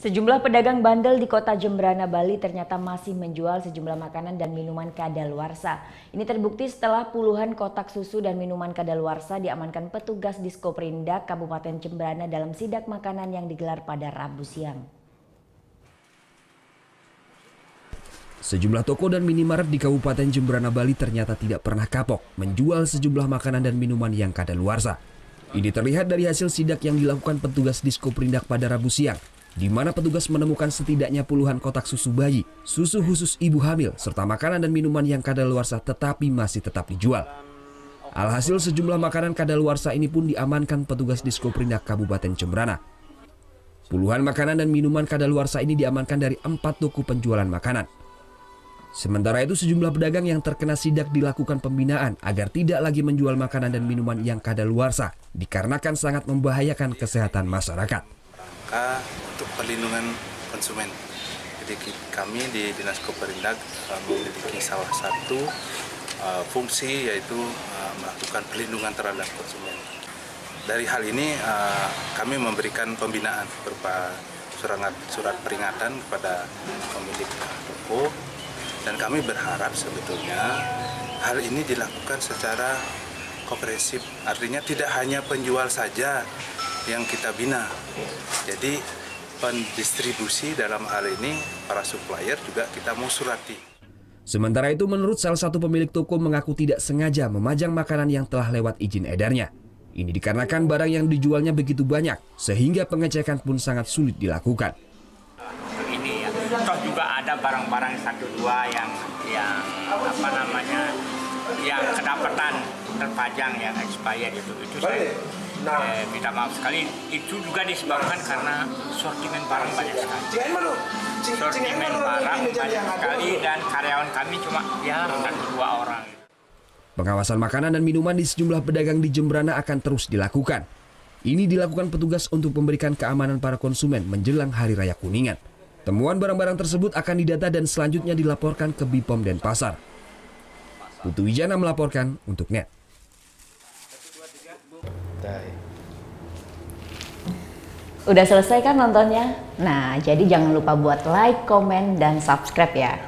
Sejumlah pedagang bandel di kota Jembrana, Bali ternyata masih menjual sejumlah makanan dan minuman kadaluarsa. Ini terbukti setelah puluhan kotak susu dan minuman kadaluarsa diamankan petugas Diskoperindak Kabupaten Jembrana dalam sidak makanan yang digelar pada Rabu siang. Sejumlah toko dan minimarket di Kabupaten Jembrana, Bali ternyata tidak pernah kapok menjual sejumlah makanan dan minuman yang kadaluarsa. Ini terlihat dari hasil sidak yang dilakukan petugas Diskoperindak pada Rabu siang, di mana petugas menemukan setidaknya puluhan kotak susu bayi, susu khusus ibu hamil, serta makanan dan minuman yang kadaluarsa tetapi masih tetap dijual. Alhasil sejumlah makanan kadaluarsa ini pun diamankan petugas Diskoperindak Kabupaten Jembrana. Puluhan makanan dan minuman kadaluarsa ini diamankan dari 4 toko penjualan makanan. Sementara itu sejumlah pedagang yang terkena sidak dilakukan pembinaan agar tidak lagi menjual makanan dan minuman yang kadaluarsa dikarenakan sangat membahayakan kesehatan masyarakat. Untuk perlindungan konsumen. Jadi kami di Dinas Koperindak memiliki salah satu fungsi yaitu melakukan perlindungan terhadap konsumen. Dari hal ini kami memberikan pembinaan berupa surat peringatan kepada pemilik toko, dan kami berharap sebetulnya hal ini dilakukan secara komprehensif. Artinya tidak hanya penjual saja yang kita bina. Jadi pendistribusi dalam hal ini para supplier juga kita mau surati. Sementara itu menurut salah satu pemilik toko mengaku tidak sengaja memajang makanan yang telah lewat izin edarnya. Ini dikarenakan barang yang dijualnya begitu banyak sehingga pengecekan pun sangat sulit dilakukan. Ini ya, toh juga ada barang-barang 1-2 yang yang kedapatan terpajang yang expired itu saya minta maaf sekali. Itu juga disebabkan karena sortimen barang banyak sekali. Sortimen barang banyak sekali dan karyawan kami cuma 1-2 orang. Pengawasan makanan dan minuman di sejumlah pedagang di Jembrana akan terus dilakukan. Ini dilakukan petugas untuk memberikan keamanan para konsumen menjelang Hari Raya Kuningan. Temuan barang-barang tersebut akan didata dan selanjutnya dilaporkan ke Bipom Denpasar. Putu Wijana melaporkan untuk NET. Udah selesai kan nontonnya? Nah, jadi jangan lupa buat like, komen, dan subscribe ya.